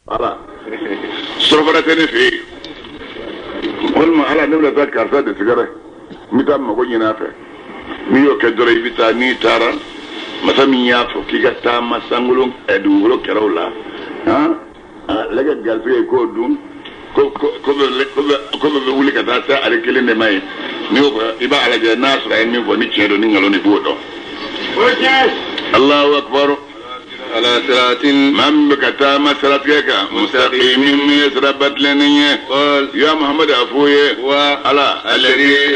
ala sorofara tene fe walma ala ne la karta de sigare mita mago nyina fe mi yo ke dore bita ni tara masa mi ya fo ki ga ta masangulon edu wolo kerawla ha lega galfe ko dum ko be wuli ka ta sa ale kelen de mai ni o iba ala je nasra en mi bo ni chedo ni ngalo ni bodo Allahu akbar على صراط من بكتا مسرتك مستقيم يسربت لنيه قال يا محمد أفوي على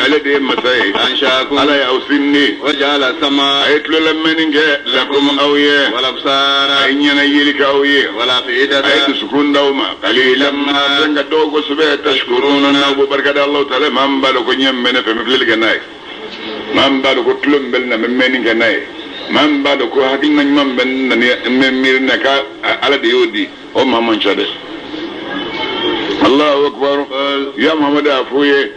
الذي مساي أنشاكم على يوسني وجعل السماء أيتل لمن لكم أويه والأبصار أين ينيلك أويه ولا فئدة أيت سكون دوما قليلا ما تنقدوك سبه تشكرون أبو بركة الله تعالى من بالك يمن في مثل الجناي من بالك تلم بلنا من الجناي man ba da ko hakin nan man ban ne mir na ka ala da yodi o mamman chade Allahu akbar ya Muhammad afuye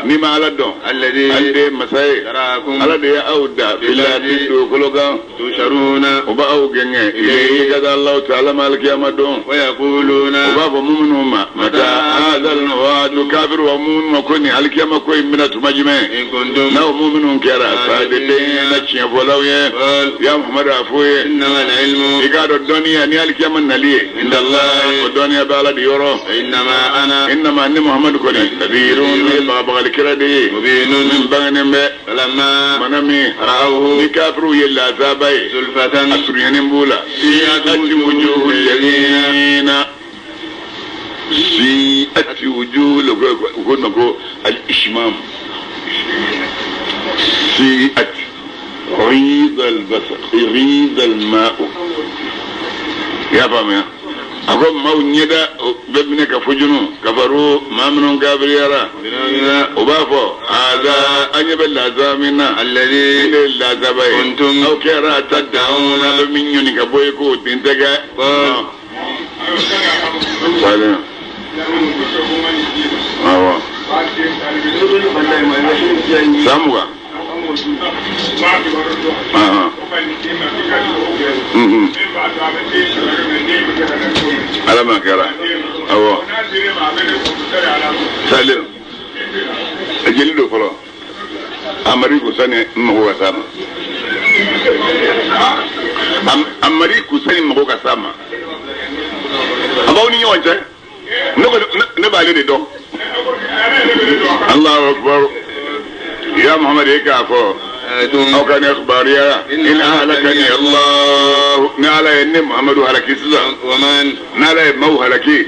ni ma ala don alladhi ande masai tarakum ala da ya auda biladi do kologa tusharuna uba au genge ile ga Allah ta'ala maliki amadon wa yaquluna uba fa mu'minu mata hadal wa'd kafir wa mu'min ma kuni alkiyama ko minatu majme in kuntum na mu'minun kira sadide na ciya bolawe ya Muhammad afuye innama al-ilmu igado doniya ni alkiyama naliye inda Allah ko doniya bala di yoro إنما أن محمد كوني كبيرون بابا الكردي مبينون من بغنم فلما منامي رأوه بكافروا يلا زابي زلفة أسرين بولا سيئت وجوه الذين سيئت وجوه لكو الإشمام سيئت غيظ البصر غيظ الماء يا فامي ako maw nyeda bebne ka fujunu kafaru mamnun gabriyara ubafo hada anyaba lazamina alladhi lazabai kuntum aw kara tad'una min yuni ka boy ko tintaga wala awa samwa alama kara awo salim ajeli do folo amari ko sane mako ka sama amari ko sane mako ka sama abawni nyonte ne ba le de do Allahu akbar ya Muhammad yakafo أو كان إخباريا إن أهلكني الله نعلى إن محمد هلكي سزا ومن نعلى مو هلكي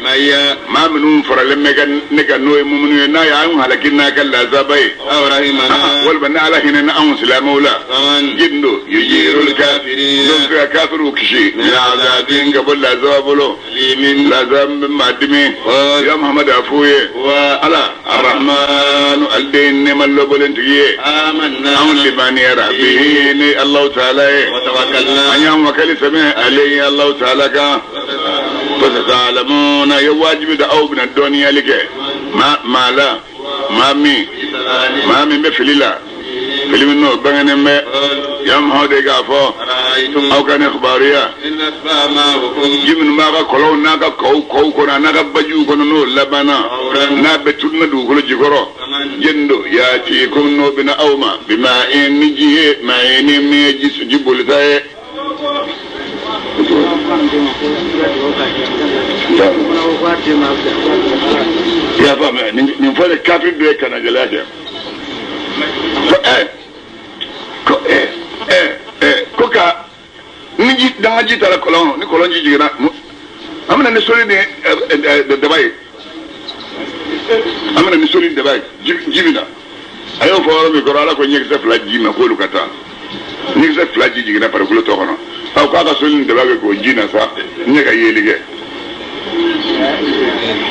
ما منون فرلم نكا نوي ممنون نا يعون هلكي ناكا لازابي أو رحمنا والبنا على هنا نعون سلام مولا ومن جندو يجير الكافرين نفع كافر وكشي من عذابين قبل لازابلو من لازاب مادمي يا محمد أفوي وعلى الرحمن الدين نمال لبولنتي آمنا أون لباني ربي الله تعالى وتوكلنا أن يوم وكل سمع عليه الله تعالى فتعلمون يواجب دعو من الدنيا لك ما لا ما مي بفليلا فيلم بغنم يوم هذا غافو أو كان إخباريا إن أسماءكم جمن ما كلو ناقا كو كنا ناقا بجو كنا نو لبنا نابتنا دو كل جكرو جندو ياتيكم نو بنا أوما بما إن نجيه ما إن ميجيس جبول ذا يا فما نفعل كافر بيك أنا جلاله koka niji danga jita la kolon ni kolon jiji na amana ni sori ni de dabai amana ni sori de dabai jibina ayo foro mi korala ko nyekse fla jima ko lukata nyekse fla jiji na par kulo to kono aw ka ka sori de dabai ko jina sa nyeka yelige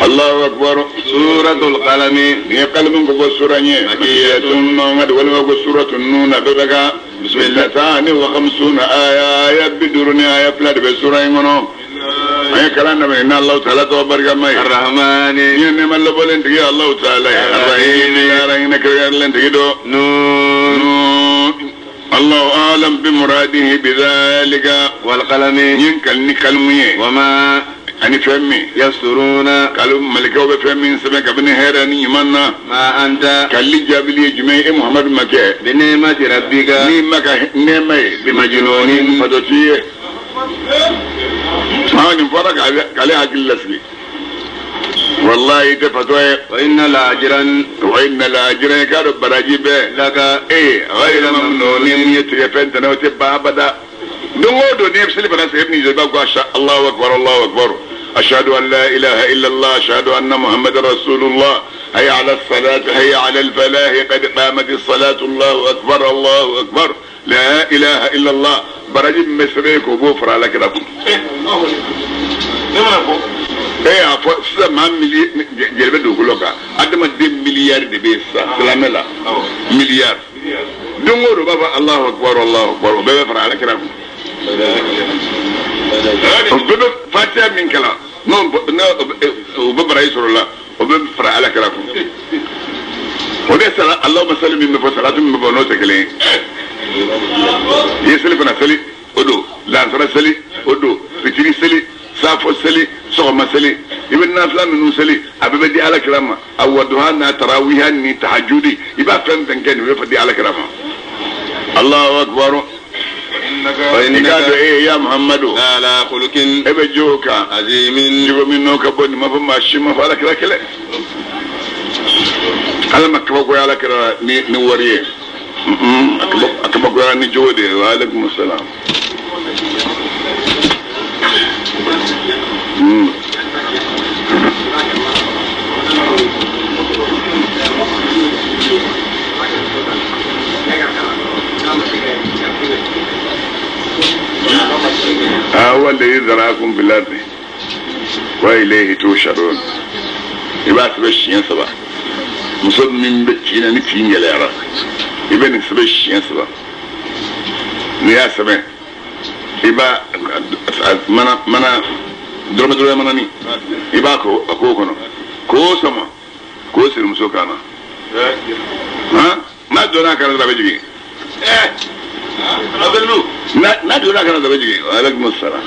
Allahu akbar suratul qalam ni qalbun ko suranye makiyatun ngad wala ko suratul nun daga bismillah tani wa 50 aya bidurni aya plad be suray ngono ay kalanda me inna Allah ta'ala to barga may arrahman ni ne mal bolen tigi Allah ta'ala arrahim ya rayna kalen tigi do nun الله أعلم بمراده بذلك والقلم ينكل نكلمي وما ani fɛmi يسترون kalu malikaw bɛ fɛn min sɛbɛn kabini hɛrɛ ni ɲuman na ما أنت kalli jaabili ye jumɛn ye muhamadu ma kɛ بنعمة ربك ni ma ka nɛɛma ye بمجنون fatɔti ye nin fɔra k'ale hakili lasigi wallahi tɛ fatɔ ye وإن لأجرا wa inna la ajran ye k'a dɔn baraji bɛɛ لك ghayra mamnunin ye tigɛ fɛn tɛnɛ o tɛ ban abada don o don ni ye seli fana sɛgɛ ni jɔ i b'a fɔ allahu akbar allahu akbar ashhadu an la ilaha illa allah ashhadu anna muhammadan rasulullah hayya ala as-salat hayya ala al-falah qad qamat as-salatu allahu akbar la ilaha illa allah baraji min bɛ sɛbɛn k'o b'o fara ala kira kun a fɔ sisan maa jelibe dugukolo kan adamaden miliyari de bɛ yen sisan silamɛ la miliyari don o don b'a fɔ allahu akbar o bɛɛ bɛ fara ala kira kun o bɛɛ bɛ fatiha min kalan o bɛ baraji sɔrɔ la o bɛ fara ala kira kun o de sala allahumma salli min bɛ fɔ salatu min bɛ fɔ n'o tɛ kelen ye i ye seli fana seli o don lansara seli o don fitiri seli safo seli sɔgɔma seli i bɛ nafila minnu seli a bɛɛ bɛ di ala kira ma a waduha n'a tarawiha ni tahajudi i b'a fɛn fɛn kɛ nin o bɛ fɔ di ala kira ma allahu akbar i k'a dɔn ya muhammadu على خلق e bɛ jo kan عظيم jogo min n'o ka bɔ nin ma fɔ maa si ma fɔ ala kira kɛlɛ ala ma kabakoya ala kira ni wari ye a kabakoya ni jogo de ye wa alaikum salam هو الذي ذراكم في الأرض وإليه تحشرون يبقى سبشين سبا مصد من بتشينا نتين يلارا يبقى نسبشين سبا نيا سبا يبقى منا درما مناني يبقى أكو كنا كو سما كو سلمسو كانا ها ما دونا كان لا بيجي na dora kana da baje alaikum assalam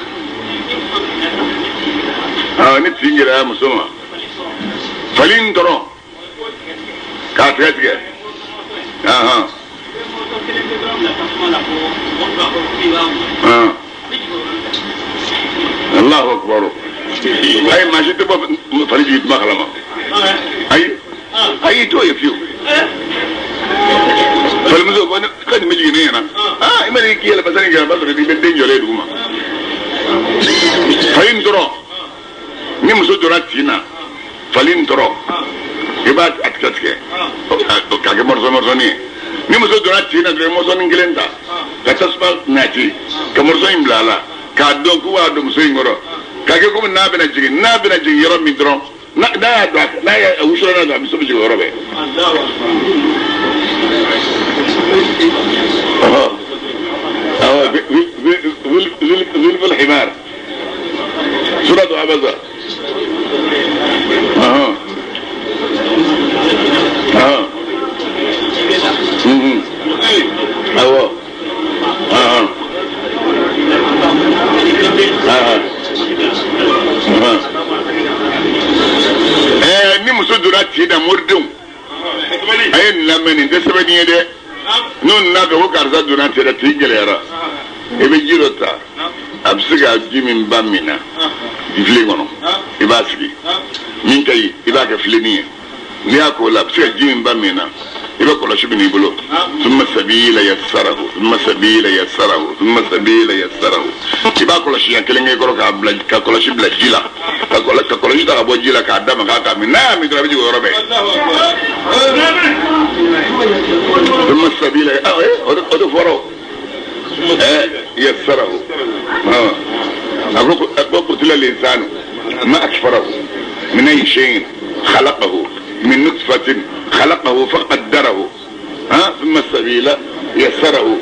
ni tingira musoma falin doro ka tiga Allahu akbar ay ma shi tuba faliji ma kalama ay to yafiu falmuzo bana kan miji ne yana imani kiyala basani ga basari bi ben jole duma falin doro ni muso dora tina falin doro ibat atkatke ka ga morzo ni muso dora tina de morzo ngelenda ka tasba naji ka morzo imblala ka don ku wa do muso ngoro ka ke ko na bena jigi yoro mi doro na ya usura na mi so jigi yoro be ذلف الحمار سورة عبزة ni muso dora ci da murdun ayin lamani da sabani de non na ga karza dora ci da ti gelera e be jirota absiga jimin bamina di flingono e basigi min kay e ba ka flini ni akola absiga jimin bamina e ba kola shibini bulo thumma sabila yassarahu e ba kola shi yankelenge goro ka bla ka kola shi bla jila ka kola shi da bo jila ka dama ka mi na mi dra bi goro be thumma sabila o foro يسره أقول قتل الإنسان ما أكفره من أي شيء خلقه من نطفة خلقه فقدره ثم السبيل يسره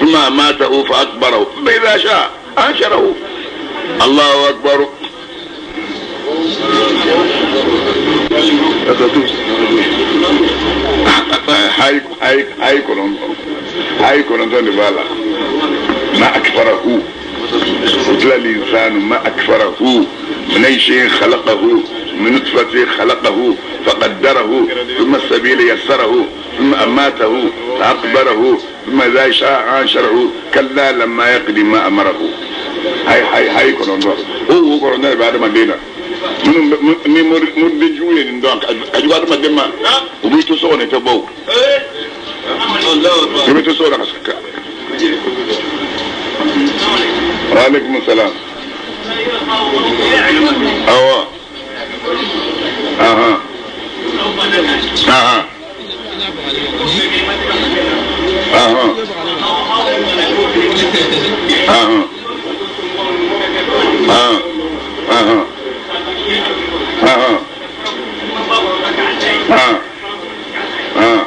ثم أماته فأكبره فإذا شاء أنشره الله أكبر هاي كولون بالا ما أكفره قتل الإنسان ما أكفره من أي شيء خلقه من نطفة خلقه فقدره ثم السبيل يسره ثم أماته فأقبره ثم إذا شاء أنشره كلا لما يقضي ما أمره. هاي كنون هو كنون بعد ما دينا من مرد جوين دونك أجواد ما دما وبيتو سوني تبو وبيتو سوني كسكا. وعليكم السلام. أوه أها أها أها أها أها أها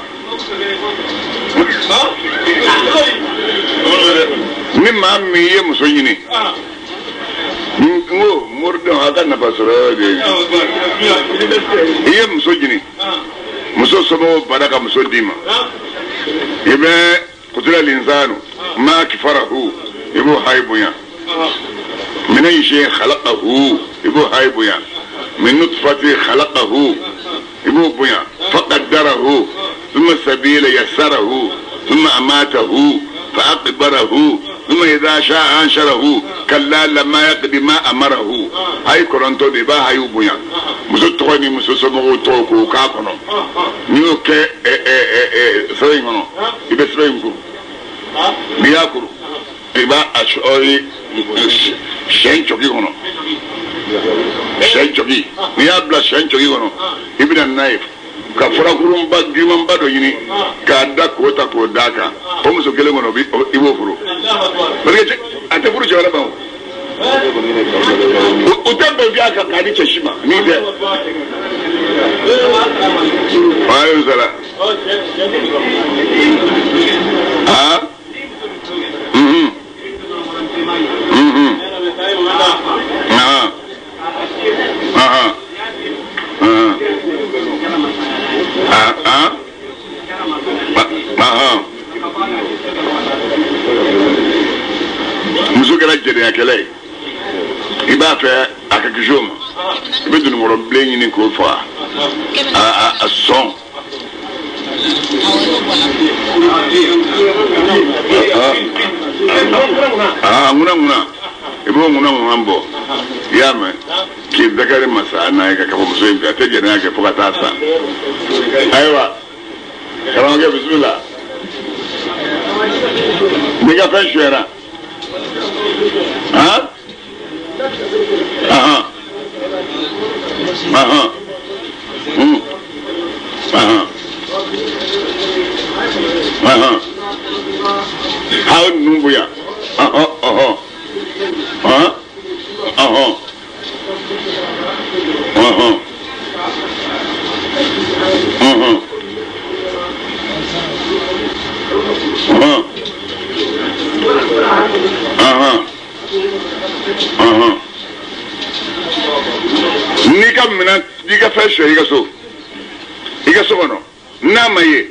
مما أمي يمسوني ngo murdo haka na basura de iye muso jini muso somo baraka muso dima ibe kutula linsanu ma kifarahu ibu haybuya min ay shay khalaqahu ibu haybuya min nutfati khalaqahu ibu buya faqaddarahu thumma sabila yassarahu thumma amatahu فأقبره ثم إذا شاء أنشره كلا لما يقضي ما أمره. هاي كورنتو دي با هاي وبيا مسوتوني مسوسمو توكو كاكونو نيوك سرينغونو يبقى سرينغو بياكورو يبقى أشعري شنشوكي كونو شنشوكي نيابلا شنشوكي كونو يبقى النايف ka fura kurun ba giman ba do yini ka da ko ta ko daka o muso gele ngono bi ibo furu barke ate furu jawara ba o tembe bi aka ka di cheshima ni de ayo sala ah muso kɛra jɛnɛyakɛla ye i b'a fɛ a ka kisi o ma i bɛ dunukɔrɔ bilen ɲini k'o faga a sɔn ŋuna i b'o ŋuna bɔ i y'a mɛn k'i dakari masa n'a ye ka kafɔ muso in fɛ a tɛ jɛnɛya kɛ fo ka taa sa. ayiwa karamɔgɔkɛ bisimila n'i ka fɛn suyara ah aha aha aha aha how numbuya aha aha aha aha aha ni ka mina i ka fɛn sɔ i ka so kɔnɔ n'a ma ye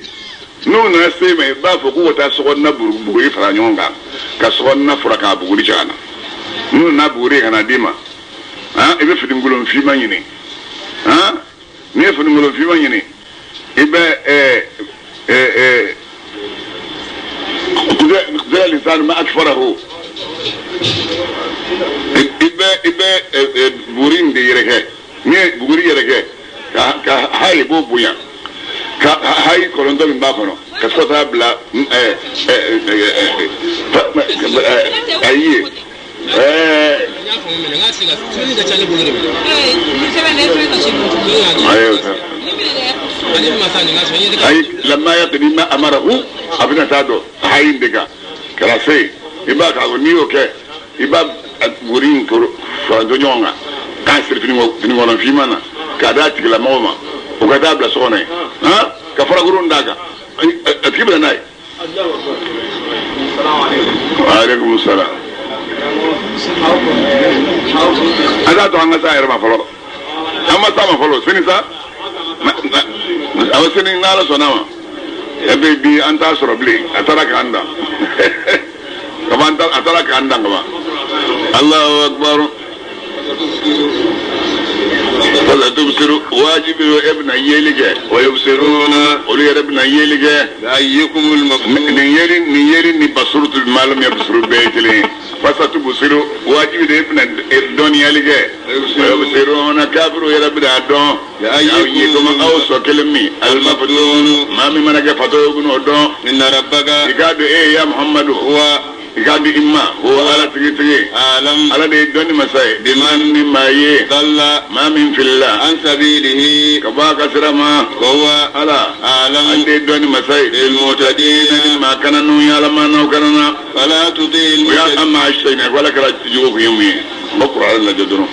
n'o nana se ma i b'a fɔ k'o ka taa sokɔnɔna buguri fara ɲɔgɔn kan ka sokɔnɔna fura k'a buguri cɛ ka na n'o nana buguri ka na d'i ma i bɛ finikolon finman ɲini n'i ye finikolon finman ɲini i bɛ kudura lisan ma akfarahu i bɛ buguri in de yɛrɛkɛ n'i ye buguri yɛrɛkɛ ka hayi b'o bonya ka hayi kɔlɔntɔ min b'a kɔnɔ ka sɔrɔ taa bila ayi ayi lamma yaqdi ma amarahu a bɛna taa dɔn hayi de kan kɛra se i b'a k'a fɔ n'i y'o kɛ i b'a buguri in farantɔ ɲɔgɔn kan k'a siri finikɔnɔ finman na k'a d'a tigilamɔgɔ ma o ka taa bila so kɔnɔ ye ka farakurun d'a kan a tigi bɛ na n'a ye. waaleykum salaam. an t'a to an ka s'a yɛrɛ ma fɔlɔ an ma s'a ma fɔlɔ sini sa a bɛ sini n'Ala sɔnna ma e bɛ bi an t'a sɔrɔ bilen a taara k'an dan kaba a taara k'an dan kaba. Allahu akbar. فستبصر واجب ابن يلقى ويبصرون قولوا يا ابن يلقى بأيكم المفتون نيرين نبصرت المعلم يبصر بيتلين فستبصر واجب ابن الدنيا يلقى ويبصرون كافر يا ابن الدون بأيكم أوسو كلمي المفتون ما من منك فتوبن ودون إن ربك يقول إيه يا محمد هو يقول إما هو على تجي أعلم على دي الدنيا مساي بمن ما يه ضل ما من في الله عن سبيله كباك سرما وهو على أعلم عندي الدنيا مساي بالمعتدين ما كان نو يعلم ما نو كاننا فلا تطع ويا المعتدين أما عشتنا ولا كلا تجوك يومي بقرأ على الله جدنا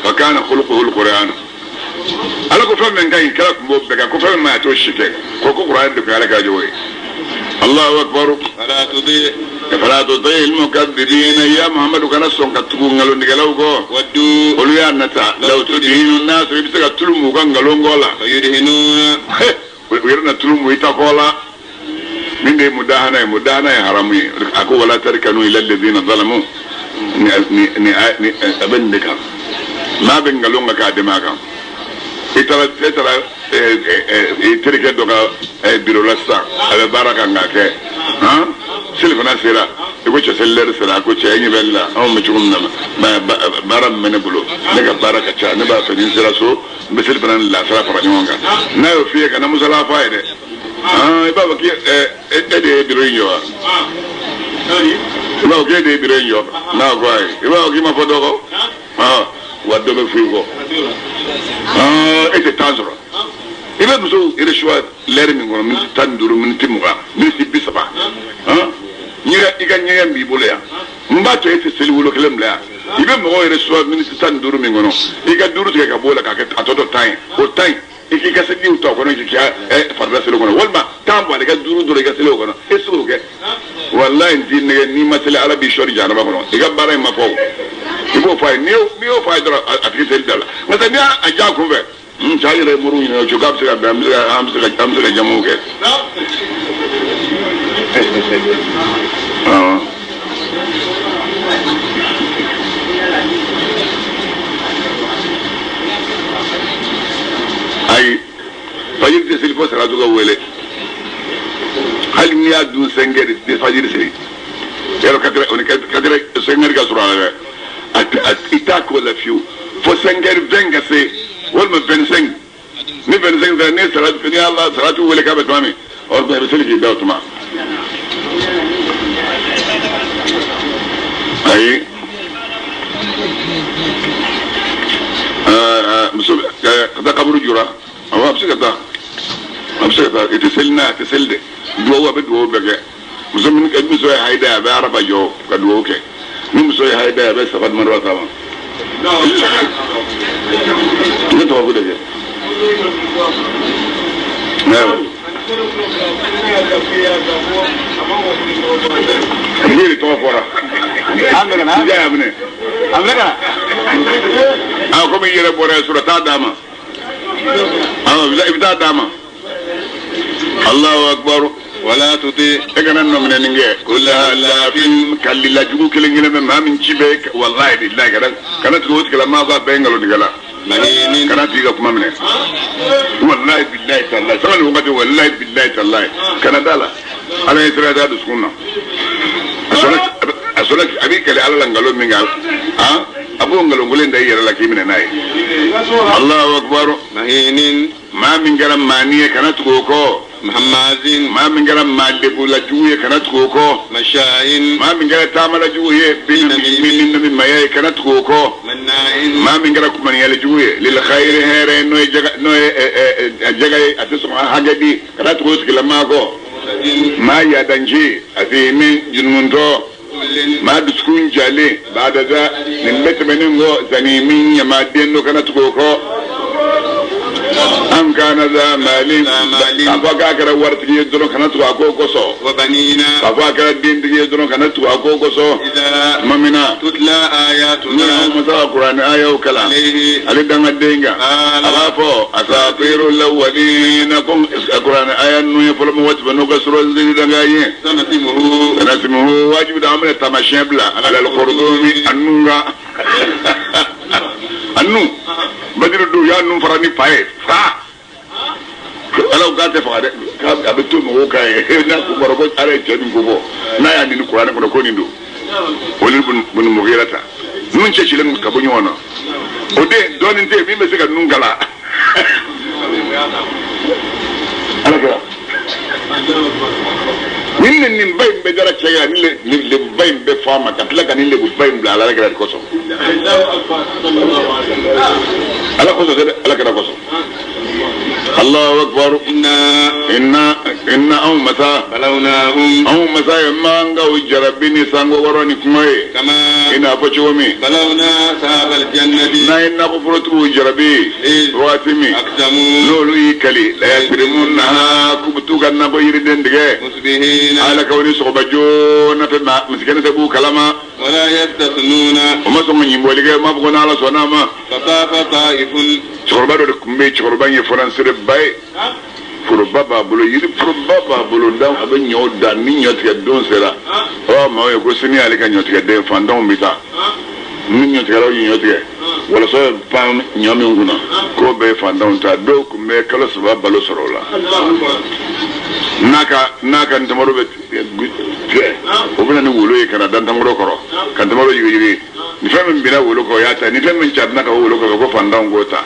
فكان خلقه القرآن على كفر من كاين كلا كمبوب كفر ما توشك كوكو قرآن دك على كاجوي الله أكبر فلا تطع المكذبين يا محمد كان سون كتكون غلون دغلاوغو ودوا قولوا يا نتا لو تدين الناس يبتغى تلمو كان غلون غولا فيدهنون ويرنا تلمو يتاكولا من دي مداهنة حرامي أكو ولا تركنوا إلى الذين ظلموا ni abin da kan ma bin galon ka da maka ita tirke doka biro lasta ala baraka ngake ha silfana sira ko ce sallar sira ko ce yin bella amma mu cikin nan baran mene bulo daga baraka cha ne ba fadin sira so be silfana la sira fara ni wonga na yo fiye kana musala faide ba ba ki de biro yo ba ke de biro yo na ko ai ba ki ma fodo ko waddo be figo ete tanzro ibe muso ire shwa ler mi ngono min tanduru min timuga min sibbi saba nyira iga nyega mbi boleya mbato ete seli wulo kelem la ibe mo ire shwa min tanduru mi ngono iga duru te ka bola ka atoto time o time iki ka sedi uto kono iki farda selo kono walma tambo ale ka duru ga selo kono esu ke wallahi ni masala arabi shori jana ba kono iga bare ma fo ibo fay ni o fay dara atiki sel dala ngata ni aja ko be chayire muru ni o jogab sega amsega jamu ke ay fajir de sel fo sara duga wele hal ni adu sengere de fajir sel yaro kadre sengere ga sura itaak wala fiu fo sengere venga se walma 25 ni 25 da ne salat ni Allah salatu wala ka batmami or ba bisali ki dawtuma ay مسوب ده قبر جرا أو أبسكتا يتسلنا تسلد دوا بدوا بقى مسوب من كد مسوي هيدا بعرف أجو كدوا أوكي من مسوي هيدا بس فقد مرة ثمان نتوه كده جا نعم كثير توفورا أمريكا يا ابني أمريكا أو كم يجرب بورا سورة داما أو بلا داما الله أكبر ولا تطيع إجانا من النجاة كلها لافين كل لا جوك كلنا ما من شبك والله بالله كانت تقول كلام ما ذا بينغلو دجلا كانت تيجا كم منه والله بالله تعالى سؤال هو كده والله بالله تعالى كان دالا على يسرى هذا دسكونا أصلك أبيك اللي على لنغلو من قال أبو نغلو قلنا ده يرى لك من الناي الله أكبر مهينين ما من كلام مانية كانت تقولكو محمازين ما من كلام ما دبولا جوية كانت تقولكو مشاين ما من كلام تعمل جوية من ما هي كانت تقولكو مناين ما من كلام كمان يلا جوية للخير هير إنه جاي أتسمع حاجة دي كانت تقولك لما أكو ما يدنجي أثيمين جنونتو ما دسكون جالي بعد ذا نمت منهم زنيمين يما دينو كانت تقولكو أم كان ذا مالين أفاكا كرا ورتك يدرون كانت تقولكو كسو وبنينا أفاكا الدين تك يدرون كانت تقولكو كسو إذا ممنا تتلى آياتنا مثلا القرآن آية وكلام علي دم الدينغا أغافو أساطير الأولين كم القرآن آية نوية فلم واتبنو كسر الزيد دنغاية سنسمه واجب دعمل التماشي بلا على الخرطوم النورا anu badiri do ya nu farani pae fa ala ga te fa de ka abetu mo ka e na ko boro ko are je ni ko na ya ni Qur'an ko ni do woni bun mo girata nun ce ci len ka bu ñono o de donin te mi me se ka nun gala ala ka nin bay be dara cega ni le bay be fama ka tla kan le bu bay bla ala ka ko so ala ko so ala ka ko so الله أكبر إنا أو مسا بلوناهم أو مسا يما أنغو جربيني سانغو وروني كمي كما إنا فشومي بلونا صاحب الجنة نا إنا كفرتو جربي رواتمي أقسموا لولو يكلي لا يكرمونها كبتو كنا بيردن دقاء مسبحين على كوني صحبجو نفما مسكين سبو كلاما ولا يستثنون وما سمعني يمولي ما بقنا على صناما فطاف طائف شغربا دو كمي شغربا يفرنسي باي فروبا بولو يري فروبا بولو دام ابي نيو دان ني نيو تي دون سلا او ما يكو سني عليك نيو تي دين فاندون بيتا ني نيو تي راو نيو تي ولا سو بام نيو مي nguna ko be fandon ta do ko me kala so balo sorola naka ntamaro be tie o bina ni wolo e kana dan tamaro koro kan tamaro yiri ni fami bina wolo ko ya ta ni fami chadna ka wolo ko fandon gota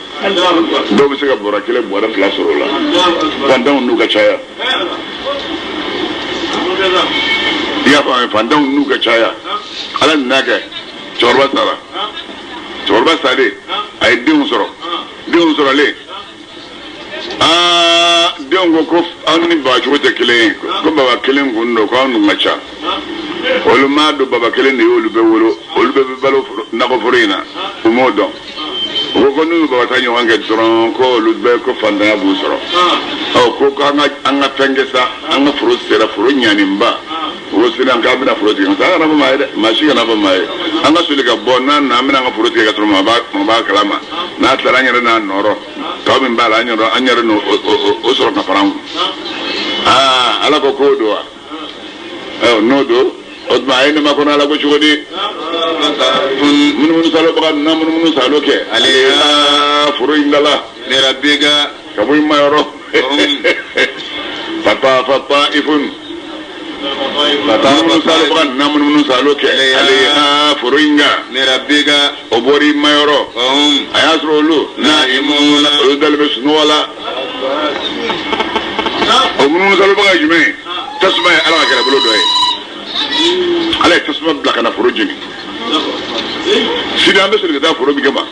do be se ka bora kele bora fla sorola fandon nu ka chaya ya fa fandon nu ka chaya ala naka chorba sare ay diun soro le dengo ko anni ba jote kelen ko baba kelen gundo ko anu macha olu ma do baba kelen ne olu be balo na ko forina umodo ko nu baba tanyo wange tron ko olu be ko fanda bu soro o ko anga tengesa anga furo sera furo nyani mba wo sina nga bina furo ti nga na ba mai ma shi na ba mai anga suli ka bona na mina nga furo ti ka tron ma ba kalama na taranya na noro ka min ba la anyaro no o soro ka faram ala ko do no do od ma ene ma ko na la ko chodi mun salo ba na mun salo ke aliya furo ingala ne rabbiga ka muy mayoro fata ifun mun salo ba na mun salo ke aliya furo inga ne rabbiga obori mayoro ayasro lu naimuna udal besnu wala mun salo ba jume tasma ala ka bolo doy ala tasma bla kana furo jini sida ambe sele da furo bi gaba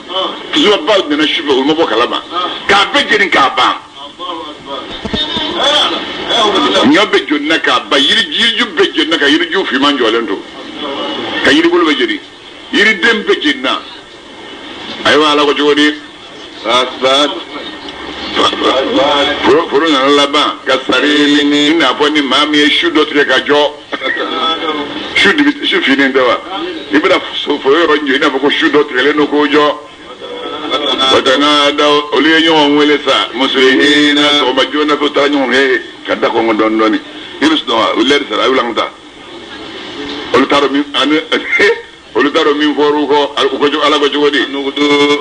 tuzo ba na shibe o mo kalama ka be jini ka ba nyabe jonna ka ba yiri ju be jonna ka yiri ju fi man jolento ka yiri bulu be jiri yiri dem be jinna aywa ala ko jodi asbat furo na laba ka sari ni na poni mami e shudo tre ka jo shu fini ndawa ibra so fo yoro nje na ko shudo tre le no ko jo watana da oli nyo wele sa muslimina to majona ko tanyo he kada ko ndon doni irus do uler sa ayulangta olu taro mi anu olu taro min foru ko jo ala ko jodi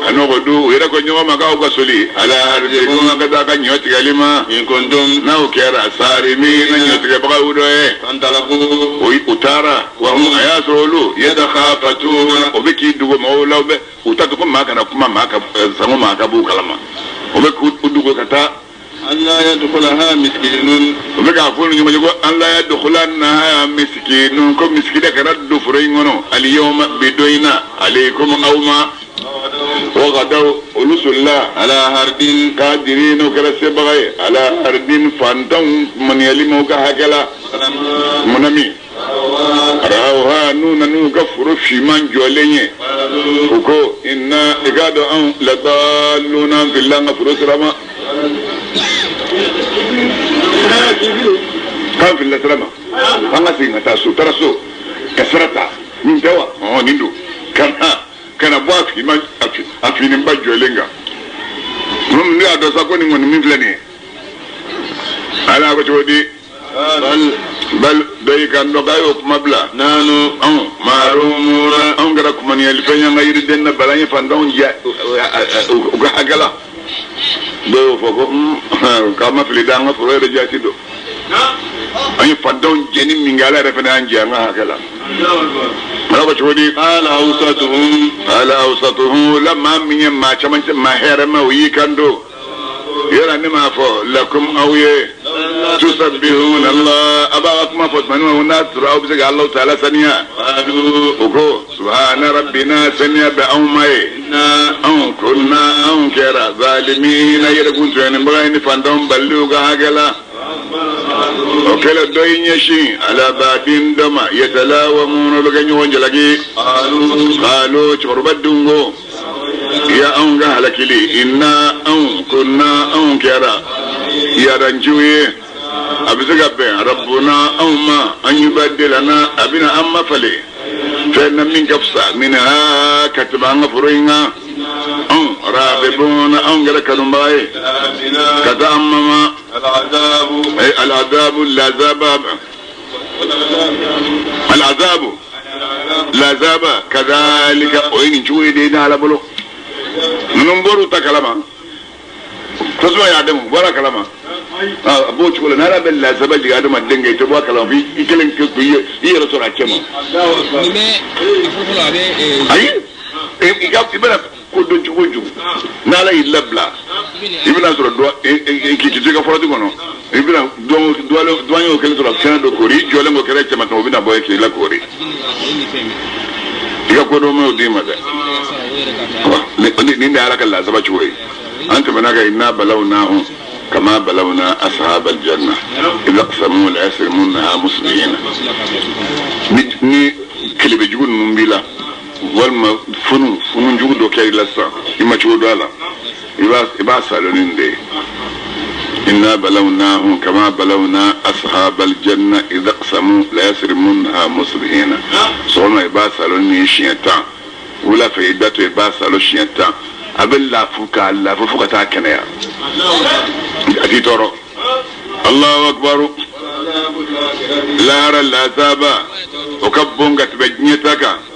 anogo du yera ko nyoma ka ko soli ala arje ko ngada ka nyoti galima in kondom na o kera sari mi na nyoti ga ba udo e antalaku o utara wa hum ayasulu yadakhafatuna o biki dugo mawla be utatu ko makana kuma maka sango maka bu kalama o be ku dugo kata Allah yadkhulaha miskinun o be ka fonu nyuma jogo Allah yadkhulana miskinun ko miskida kana du furay ngono al yawma bidoina alaykum awma wa gadaw ulusulla ala hardin قادرين وكرسي بغي على أردين فانتم من يلمو كهكلا منامي راوها نو كفر في من جوليني وكو إنا إقادو أن لضالونا في الله غفر سلامة كان في الله سلامة فانا سينا تاسو ترسو كسرتا من توا نندو كان أبوا في من أفين مبا جولينغا mun ya do sa ko ni mon min flani ala ko jodi bal doy kan do gayo kuma bla nanu an marumuna an gara kuma ne alfanya ngai den na balanya fandon ja ga agala do foko kama fili danga foro de jati do an fandon jeni mingala refena anja nga agala mala ko chodi ala awsatuhum lamma min ma chaman ma herama wi kando yara ni ma fo lakum awye tusabbihuna Allah abakum fatmanu wa nasru aw bisaga Allah ta'ala saniya uko subhana rabbina saniya ba awmai an kunna an kera zalimin yadkun tuyan bagani fandom ballu ga hagala okela doyin shi ala badin dama yatalawamuna luganyo wanjalagi qalu churbadungo ya an ga halakili inna an kunna an kera ya ranjuye abisa gabbe rabbuna amma an yubaddilana abina amma fale fa inna min kafsa minha katbanga furinga an rabibuna an gara kanumbai kata amma العذاب العذاب كذلك وين جوي دينا على بلو نمبرو تكلما تسمع يا ادم ولا كلام ابو تقول انا بالعذاب اللي ادم دنگي تبوا كلام في يكلم كي يرسل اكما اي ibana ko don ci woju na la ilabla ibana so do ki ci ga forati kono ibana do yo kele to la kana do kori jole mo kere chama to bina boy ki la kori iga ko do mo di ma da ni da alaka la zaba ci woy anta manaka inna balawnahu kama balawna ashabal janna idza qasamu la yasrimunha muslimin ni kele jugun mumbila walma funun jugu do kay lassa ima ci wodala iba salonin de inna balawnahum kama balawna ashabal janna idha qasamu la yasrimunha musbihina soma iba salonin shiyata wala fa idatu iba salo shiyata abilla fuka alla fuka ta kanaya ati toro Allahu akbar la ra la saba ukabbunga tbajnyataka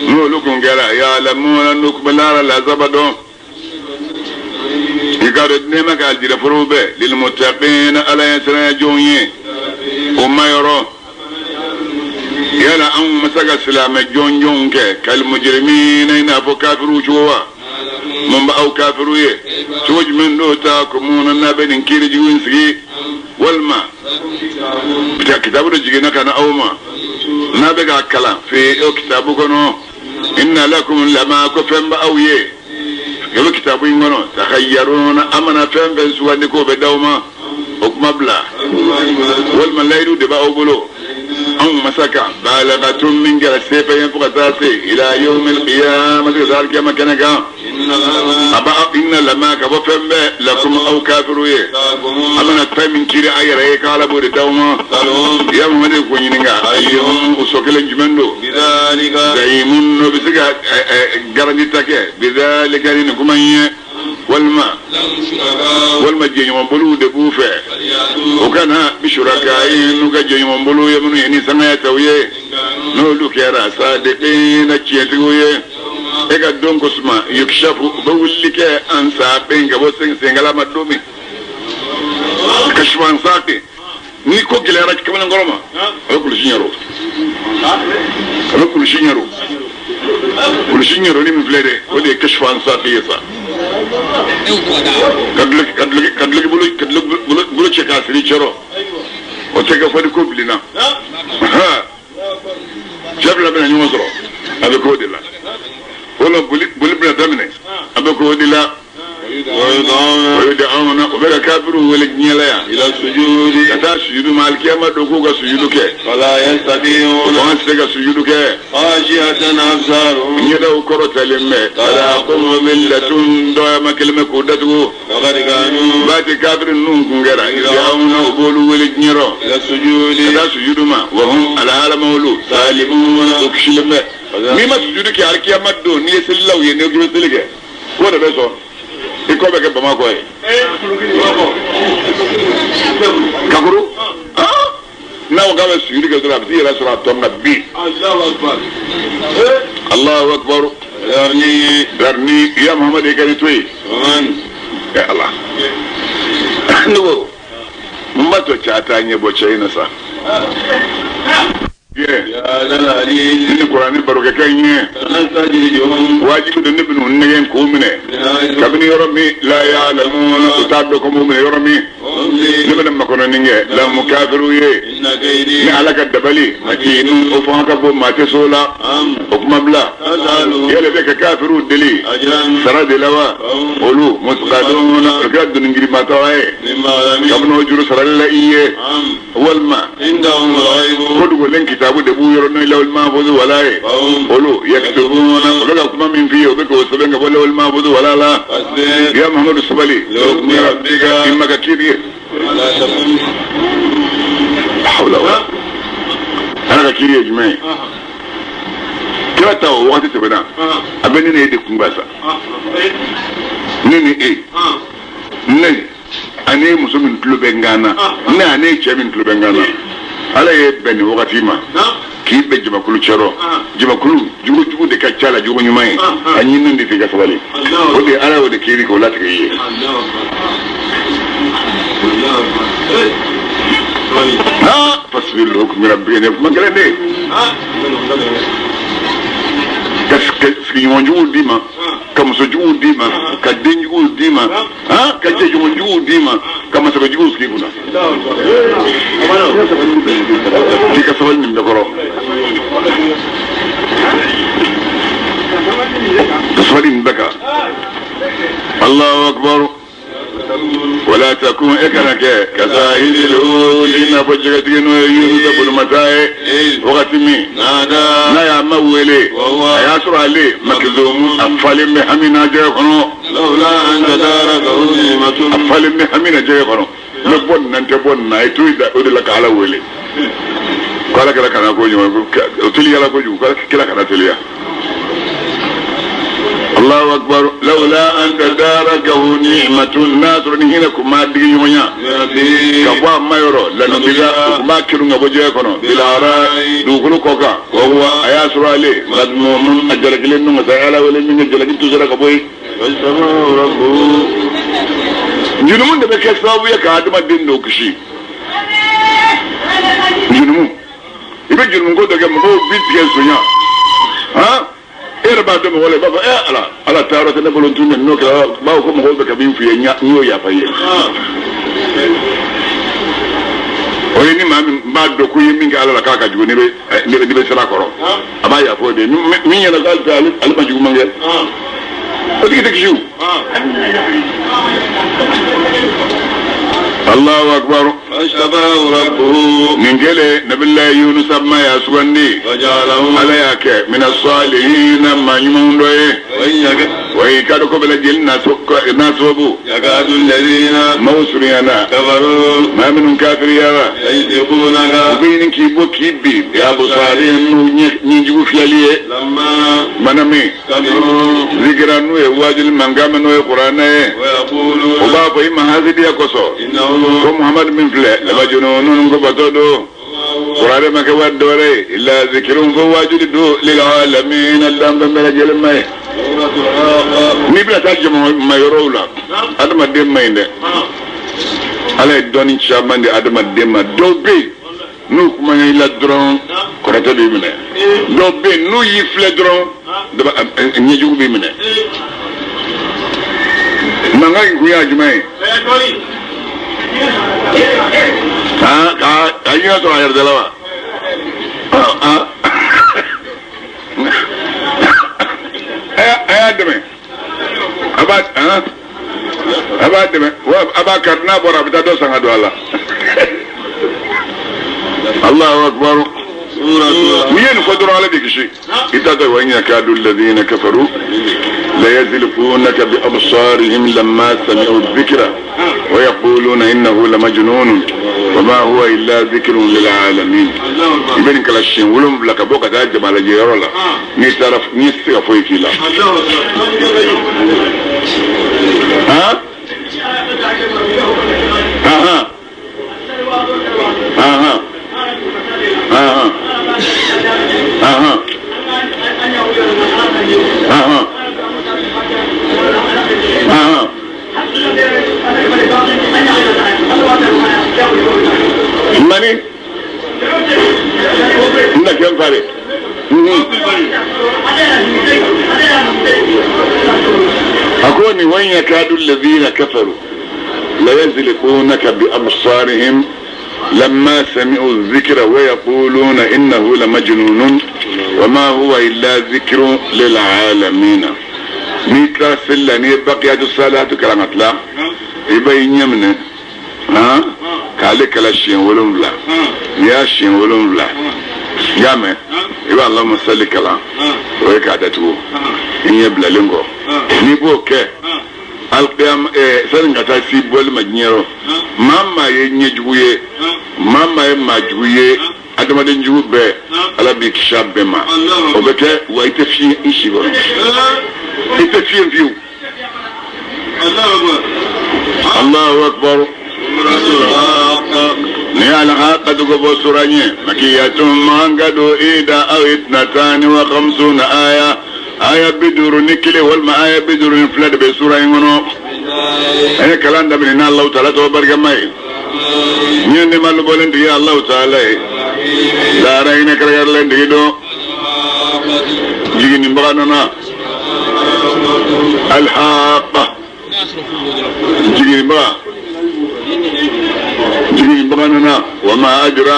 نولكم جرا يا لمونا نكبلار العذاب يقال نمك على الفروبة للمتقين على يسرى جوني وما يرى يلا أم مسك السلام جون كالمجرمين إن أبو كافروا شوا من بأو كافروا شوج من نوتاكمون النبي كير جون سجي والما كتاب رجينا كان أوما نبي كلام في كتابكم إن لكم لما كفن بأويه يلو كتابو ينغنو تخيرون أمنا فن بسوانيكو بدوما حكم بلا والملايدو دبا أوبلو أو مسكا بالغة من جلسيفة ينفق ذاتي إلى يوم القيامة ذلك مكانك أبا إن لما كفن لكم أو كافرويه أمنا فن من كيري أي رأيك على بوري دوما يوم مدي كونينغا أيهم وسوكيلن جمندو بذلك دايمون بسكا غرانيتاكي بذلك لنكمانيه والما جينيوان بلو دبوفة وكان بشركائين وكا جينيوان بلو يمنو يعني سنة تويه نولو كيرا صادقين تشيتويه ega donko suma yukshafu bawlike an saben ga wasin singala madomi kashwan sake ni ko gilera kamana ngoroma akulu shinyaro ni mflede wode kashwan sake yesa kadluk bulu cheka siri choro o tega fadi ko bilina ha jabla bena nyumo soro abe ko dilla wala buli bena damne abe ko dilla ويدعون وبلا كافر ولا جنيلا الى السجود كتا سجود مالك ما دوكو سجودك فلا يستطيعون وان سجد سجودك خاشعة أبصارهم يدعو كرة لما فلا قم ملة دوما كلمة كودته فقد كانوا بات كافر النون كنغرا يدعون وبولو ولا جنيرا الى السجود كتا سجود ما وهم على هذا مولود سالمون وكشلم مما سجودك على كيامات دون يسلو ينجو سلك ولا بيسو iko beke Bamako kakuru naw gawa siri ga dura bi ra sura to ngabbi Allahu akbar Allahu akbar darni ya Muhammad e kari toy ya Allah no mmato chata nye boche ina sa ya lalali ni Qur'ani baroke kanye wajibu da nibnu negen ko mine kabini yoromi la ya'lamuna utaddo ko mu'min yoromi nibna makono ninge la mukafiru ye ni alaka dabali matinu o fa ka bo mate sola o kuma bla yele be ka kafiru deli sarade lawa olu musqaduna ragad ngiri matawaye kabno juru saralla iye walma indahum ghaibu kodugo len kitabu de bu yoro no lawul mahfuz walaye olu yaktubuna wala kuma min fi o be ko sabenga wala lawul mahfuz wala la ya Muhammad subali لحكم ربك imma ka kiri ولا تكن hawla wala ana ka kiri jumai kira tawo wakati tebena abeni ne de kumbasa nini nini ane musumin tulube ngana ne ane chemin tulube ngana ala ye beni wakati ma ki be jimakulu chero jimakulu jugu de ka chala jugu nyumai anyi nindi fi gasabali ode ala ode kiri ko lati yi ha fasbir hukum rabbika ne magale ne kaskin jugu dima kam so jugu dima ka den jugu dima ha ka je jugu dima kama so jugu ski kuna ki ka sabal min da koro تصلين بك الله أكبر ولا تكون إكرك كسائل الأولين فجرتين ويونس بن متاع وغتمي لا يا مولي يا سرى لي مكذوم أفل محمنا جيكونو لولا أن تداركه نعمة أفل محمنا جيكونو نبون ننتبون نايتوي لك على ولي قال لك أنا أقول تلي على كوجو قال لك أنا تلي الله أكبر لولا أن تداركه نعمة الناس رنهينكم ما دي يونيا كبوا ما يرو لنبغا ما كيرو بوجيكونو بالعراء دوكلو كوكا وهو أياسر عليه مضموم أجلك لنو مسألة ولمن أجلك تزرق بوي فاجتمعه ربه جنومون ده بكساوي كادم الدين دوكشي جنومون يبقى جنومون كو دغه مو بيت كيسونيا ها era ba dama wala baba ala taro ta bolon tun no ka ba ko mo be ka bin fi nya nyo ya faye o ni ma ba do ko yimi ga ala ka ka jugo ni be sala koro aba ya fo de mi nya na gal ta al ma jugo mangel o digi tek ju الله أكبر فاجتباه ربه من جل نبي الله يونس ما يسوندي وجعله عليك من الصالحين ما يمون دوي وإن كانوا قبل جل ناس وبو يكاد الذين موسريانا كفروا ما منهم كافر يا يسبقونك وبين كيبو كيبي يا أبو صالح نيجو فياليه لما منامي سمعوا ذكرانو يواجل منغامنو القرآن ويقولون وبابا إما هذه دي أكسو ko Muhammad min fle laba jununun ko batodo qur'an ma ka wadore illa zikrun ko wajudi do lil alamin adam bambara jelmay ni bla tajje ma yorowla adama dem mayde ala doni chamande adama dem do be nu kuma ila dron ko rata be mine do be nu yi fle dron daba ni jugu be mine manga ku ya jumay ayunya to ayar dalawa ayademe abademe aba karna bora bita do sanga do Allah Allahu akbar مين قدروا على ذلك الشيء إذا وإن يكاد الذين كفروا ليزلقونك بأبصارهم لما سمعوا الذكر ويقولون إنه لمجنون وما هو إلا ذكر للعالمين يبين كلا الشيء ولم لك بوكا تاجب على جيرولا نيسرف فويكي لا ها ها ها mani inda ken fare akoni wan yakadu alladhina kafaru la yazliqunaka bi absarihim لما سمعوا الذكر ويقولون إنه لمجنون وما هو إلا ذكر للعالمين ميكا سلني بقية الصلاة كلامت لا يبين يمنه ها كالك لا شيء ولون لا يا شيء ولون لا يامه يبقى اللهم صل كلام ويكادته إن يبلغ لنغو نيبوك القيام سنغتا سيبول مجنيرو ماما ينجويه mama ye majuye adamaden jugu bɛɛ ala b'i kisi a bɛɛ ma o bɛ kɛ wa i tɛ fiye i si kɔrɔ i tɛ fiye fiyewu Allahu akbar ni ala ka dugu bɔ sura ɲɛ makiyatun man ka do ida aw itnatani wa khamsuna aya bi duuru ni kelen walima aya bi duuru ni fila de bɛ sura in kɔnɔ an ye kalan daminɛ ni Allahu taala tɔgɔ barikama ye ñende malu bolen di Allah taala dara ina karagar len di do jigini mbaganana al haqa jigini mbaganana wa ma ajra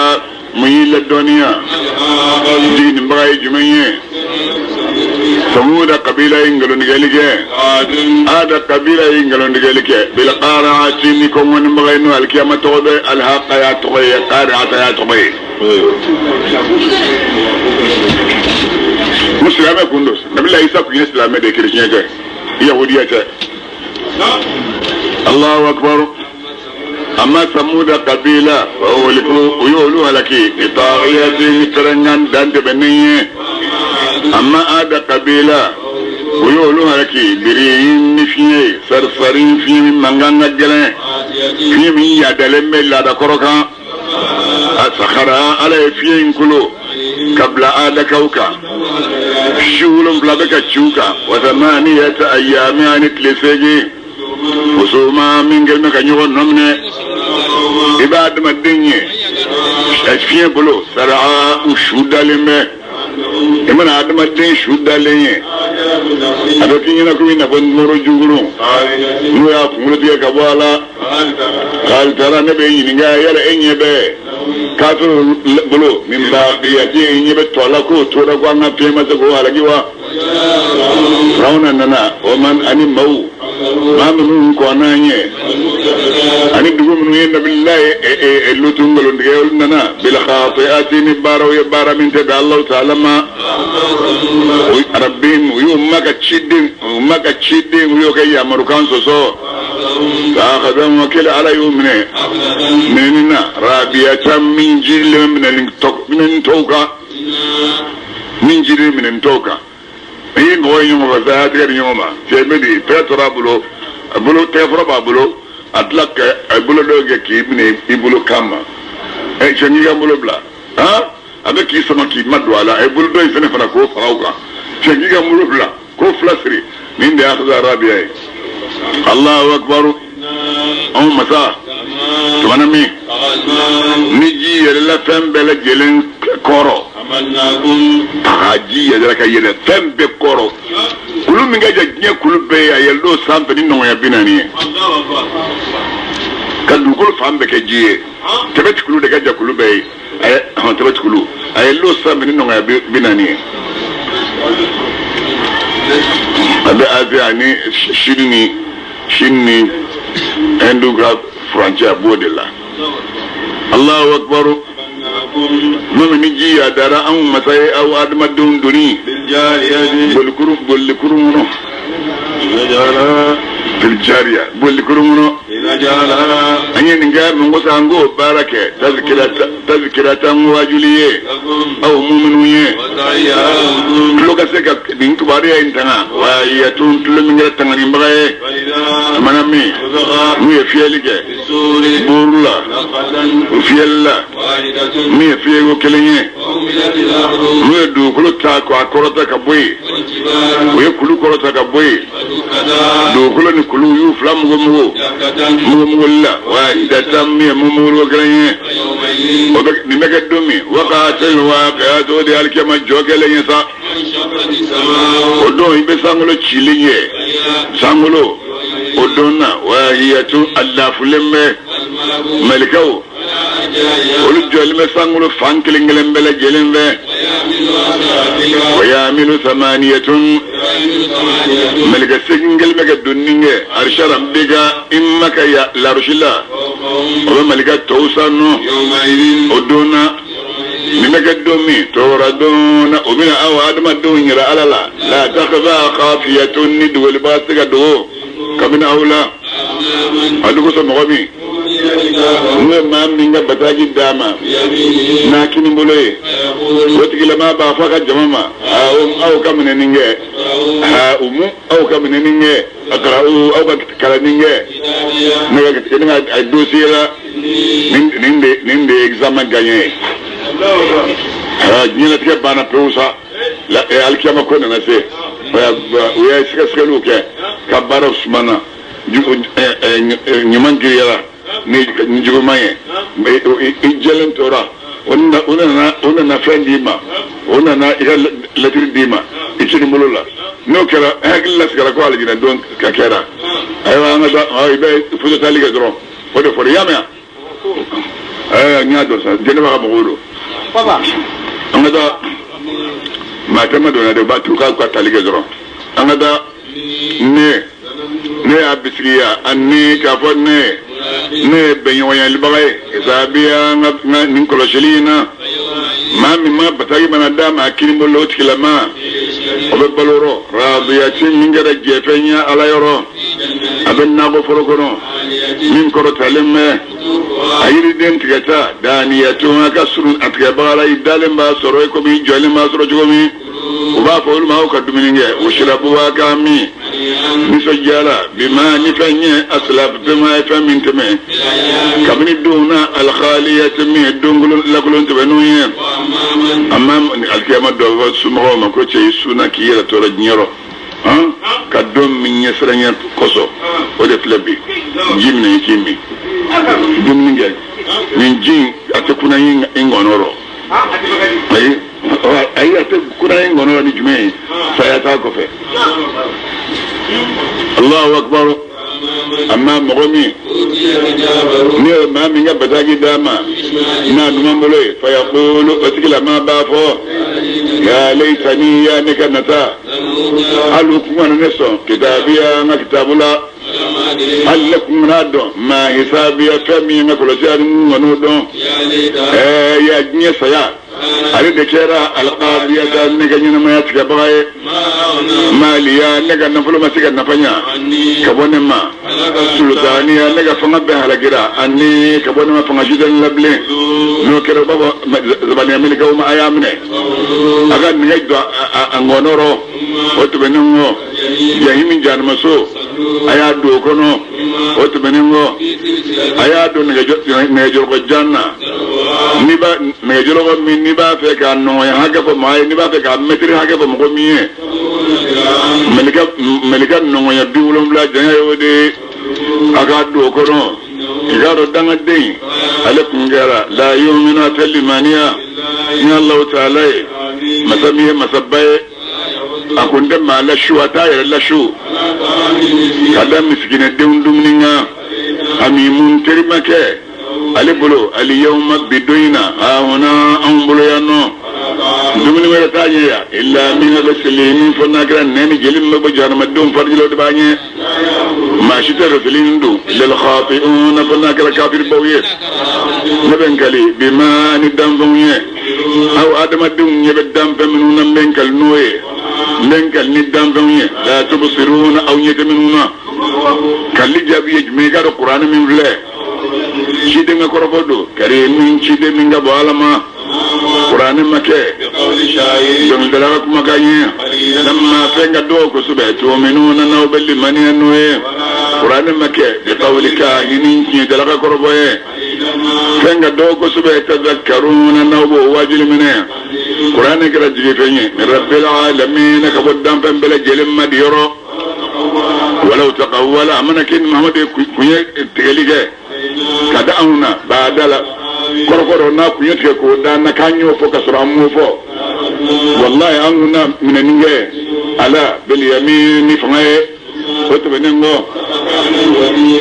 muyil dunya jigini mbagay jumaye samuda qabila ingalo ndigelige ada qabila ingalo ndigelige bil qara'ati ni ko won mbagay no al kiyama tobe al haqa ya tobe qara'ata ya tobe muslima kundos nabila isa ku islam de chrétien ke yahudiya ke Allahu akbar amma samuda qabila wa waliku yulu halaki ita'iyati tarangan dan de benye amma ada qabila uyolu haraki biriin fiye sarsarin fiye manganga gelen fiye min yadalen bella da koroka asakhara ala fiye inkulo kabla ada kauka shulum blabaka chuka wa thamaniyata ayami anit lisegi usuma mingel meka nyugo nomne ibad madinye fiye bolo saraa ushudalimbe imana adama den shudalenye adokinyina kuina bon moro junguru nu ya kumulutiya kabwala qal tara nabi yinga yala enyebe kafir bulu min baqiyati enyebe tola ko tora ko na pema to ko halagiwa rauna nana o man ani mau mamnu ko nanye ani dugum nu yenda billahi lutungalo ndigel nana bil khati'ati ni baro ya bara min tabi Allah ta'ala ma rabbin yumaka chidin yo kay amarukan so akhadam wakil ala yumne menina rabiyatan min jil min toka min jil min toka yin boy nyuma ba zaat gar nyuma temedi petra bulo tefra ba bulo atlak bulo doge ki ibne ibulo kama chengi ga bulo bla ha avec qui sama ki madwala bulo doy fene fana ko farauka chengi ga bulo bla ko flasri min da akhza rabiya Allahu akbar masa tumanami niji yella fembele jelen koro haji yadara ka yele fembe koro kulu minga janye kulu be ya yeldo sampe ni no ya binani kadu kulu fambe ke jiye tebet kulu de gaja kulu be ay tebet kulu ay yeldo sampe ni no ya binani abe aziani shinni enduga francha bodela Allahu akbar mami ji ya dara an masai aw adama dunduni bol kurum no fil jariya bol kurum no anyen nga mun wasa ngo barake tazkiratan wajuliye aw mu'minuye loka seka din kubariya intana wa yatun tulminga tangani mbagaye manami mu fiyelige burla fiyella mi fiyego kelenye mu du kulota ko akorota ka boy we kulu korota ka boy do kulo ni kulu yu flam go mu la wa idatam mi mu go kelenye وبك دمي وقعت الواقعات ودي الكما جوكل ينسى ودون بسانغلو تشيليه سانغلو ودونا وهي الله فلمه ملكو ولجول مسانغلو فانكلينغلم بلا جيلمبه ويعمل 8 ملك سينجل مك دونينغه ارشرم بيغا امك يا لارشلا وملك توسانو ودونا نمك دومي توردون ومن او ادم دونيرا على لا تخفى خافيه ندول باسك دو كمن اولى ادوكو سمغبي ما منغا بتاجي داما ناكيني بولوي وتكلا ما بافا جماما او كمن نينغه ها او كمن نينغه اقراو او كلا نينغه نغا دوسيرا نيندي examen gagné نينا تكي بانا بروسا لا الكيما كنا نسي ويا سكسكلوكه كبار عثمانا نيمان جيرا نيجو ماي إنجيلن تورا وننا فين ديما وننا لتر ديما إيشني ملولا نو كلا هكذا سكلا كوالي جنا دون ككرا أيوة أنا دا أيوة فوتو تالي كدرو فوتو فريامة أيوة نيادو سا جنبا كمغولو بابا أنا دا ما تمدونا دا باتو كتالي كدرو أنا دا ne abisiya anni kafo ne benyoya libagay isabiya nga ninkoloshelina mami ma batagi manada ma kirimbo lotkilama obe baloro radiyati mingere jefenya ala yoro aben nago forokono min koro talemme ayiri den tigata daniyatu aka surun atkabala idalemba soro ko bi jolema soro jogomi uba fo ma ko dumininge ushrabu wa kami nisajala bima nifanye aslab bima famin teme kabni duna al khaliyat mi dungul lakulun tabenuye amma alkiyama do sumo ma ko ce suna kiyela to la nyero kadom min yesranya koso o de flebi jimne kimi dumininge min jin atakuna ingonoro ay ate kuna ingonoro ni jume sayata ko fe الله أكبر أما مغمي نير ما من يبتاقي داما نادمان بلوي فيقول وتكلا ما بافو يا ليتني يا نكنتا هل لكم نسو كتابيا ما كتاب الله هل لكم نادو ما حسابيا فمي نكل سيار ونودو يا جنيا سيار ari de kera alqadiya da nega nyina ma yatga baye maliya nega nafulo masiga nafanya kabone ma sultaniya nega fanga be halagira anni kabone ma fanga jidan lable no kero baba zabani amerika ma ayamne aga nega do angonoro otu benengo yahimin janmaso aya do kono otu benengo aya do nega jorgo janna niba nega jorgo min niba fe ka no ya haga ko mai niba fe ka metri haga ko mo miye melika no ya biwulum la janya yode aga do ko no igaro danga dei alakum gara la yu'minu talimaniya in Allah ta'ala masamiye masabbai akunde mala shuata ya la shu kada miskine dundum ninga amimun terimake alibulu aliyawma bidoina hauna ambulu yano dumuni wala tajiya illa min al-muslimin funakra nani jelim ma bajana madum farjilo de banye ma shita rafilindu lil khati'un funakra kafir bawiye nabenkali bima ni dambuye aw adama dum nyebe dambe minuna benkal noye benkal ni dambuye la tubsiruna aw yataminuna kalli jabiye me garo qur'an min vle chide nga korobodo kare min chide minga balama qur'an make don dara kuma ganye lamma fenga do ko sube to minuna naw belli mani anwe qur'an make de qawlika yinin ki dara koroboye fenga do ko sube tadhakkaruna naw bo wajil mine qur'an kira jige fenye rabbil alamin ka bodam pembele jelim madiro ولو تقول امنك محمد كويه تغليغه كدعونا بعدلا korokoro na kunyete ko da na kanyo fo kasra mu fo wallahi anuna minaninge ala bil yamin famaye wato benengo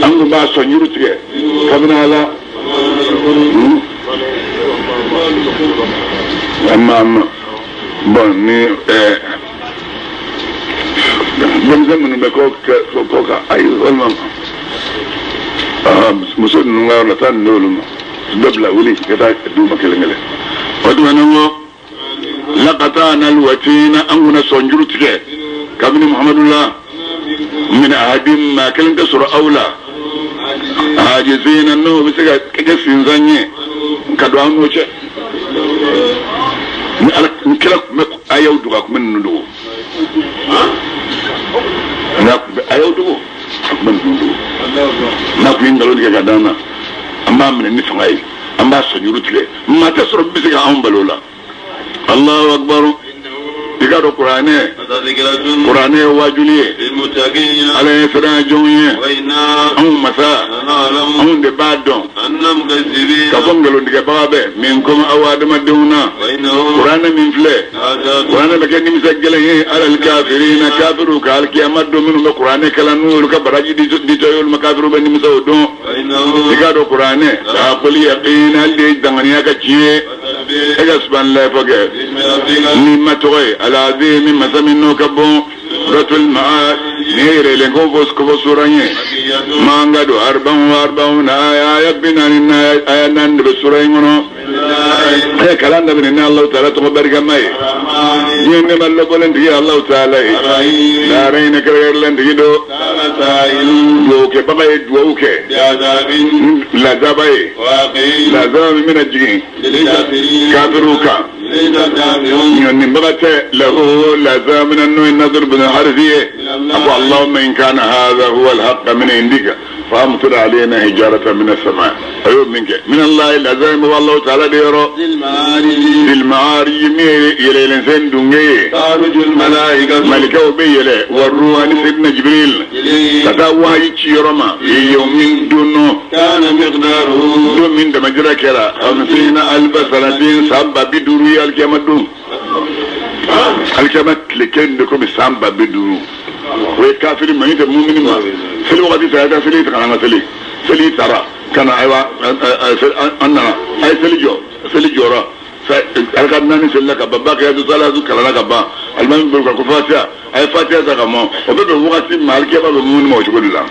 angu ba so nyurutike kamina ala amma bon ni bon zaman be ko ka ay walma musul nunga la tan loluma dabla wuli kata duma kelengele wato benengo laqatana alwatina anguna so nyurutike kamina muhammadullah من أهدم ما كلم تسر أولى عاجزين أنه بسكة كجسين زني كدوان وجه نكلك أيو دوغاك من ندو أيو دوغ من ندو نقول نقول لك كدانا أما من النفعي أما سنجرت له ما تسر بسكة أهم بلولا الله أكبر تقرأ قرآن واجلية على يسرع جوية أم مساء أم دبادون كفنجلو نكبابة منكم أواد مدونا قرآن من فلي قرآن لكن مسجله على الكافرين كافروا كالكيامات دومنوا بقرآن كلانو لكبراجي ديتويول مكافروا بني مسودون تقرأ قرآن لأقول يقين هل دي دنغنيا كجيه سبحان الله فقه مما توي العظيم مسمينو كبون رتل المعاد نير لنكو فوسكو سورانيه مانغادو 44 آية يبنا لنا آية ناند بسورانيه هي كلام ده من الله تعالى تبارك ماي ين مالو بولندي الله تعالى لا رين كرير لندي دو يوكي بابا يدوكي لا زباي لا زام من الجين كافروكا يعني بغت له لازم من انه النظر بن حرفيه ابو اللهم ان كان هذا هو الحق من عندك فامطر علينا حجارة من السماء ايوب منك من الله لازم والله تعالى ديرو بالمعارج يلي الانسان دونغي تعرج الملائكة ملكه وبيله والروح سيدنا جبريل تتاوى يتشيرما يوم دونه كان مقداره دون من دمجرى كرا 50,000 سنة سبب بدروي الكلمة دون الكلمة لكن لكم سامبا بدرو ويكافر ما ينتبه مؤمن ما سلي وقتي سيادة سلي تقانا سلي ترى كان أيوة أنا أي سلي جورا الكلمة سلي كبا باقي هذا سلاسو كلانا كبا المهم بلوكا كفاتيا أي فاتيا سكما وبدو وقتي مالكي بابا مؤمن ما وشكل الله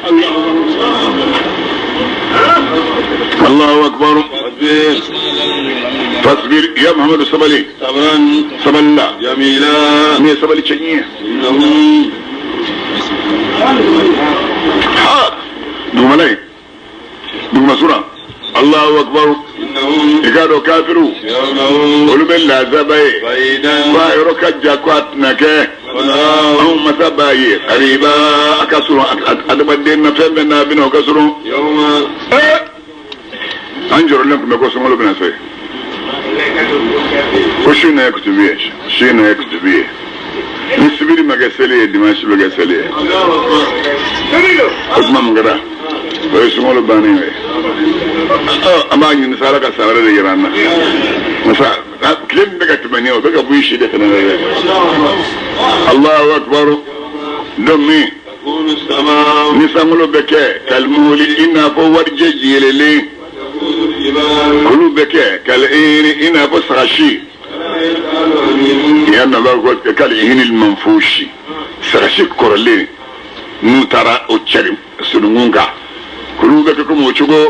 الله أكبر فاصبر يا محمد الصبلي صبلا جميلا مي صبلي تشنيه ها دومالي دوما سورة الله أكبر إكادو كافرو قلوا بالله زباي وائرو كجا كواتنك هم سباي قريبا أكسروا أدبدين نفسنا بنو كسروا يوم أنجر لكم بقوة سمولو بناسوي وشينا يكتبيه شينا يكتبيه نسبيري مغسليه دماشي بغسليه أسمع مغدا ويسمولو بانيوي أما أني نسالك سارة ليرانا نسال كلم بك تبنيو بك بويشي دكنا الله أكبر دمي نسامولو بك كالمولي إنا فوار جيجي للي كلو بكي كالعين إنا بسرشي يانا بقول كالعين المنفوشي سرشي كورلي نوتارا اوچرم سنونغا كلو بكي كم وچوغو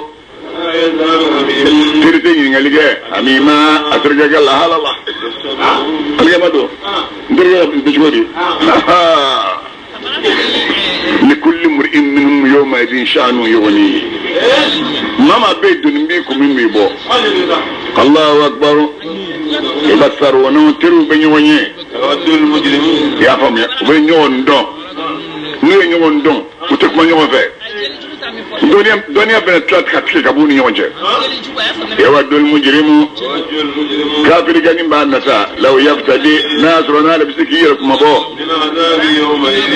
ترتين ينغلغي أميما أترغا الله الله ألغا مدو درغا بجوري لكل امرئ منهم يومئذ شأن يغنيه ماما بيت نبيكم من بيبو الله أكبر يبصر ونوتر بنيوني يا فامي بنيون دون نيون دون وتكمن يوم في دنيا بنتلات كاتكي كابوني يونجي يود المجرم كافر جانب بعد نساء لو يفتدي ناصرنا لبسكي يركم ابو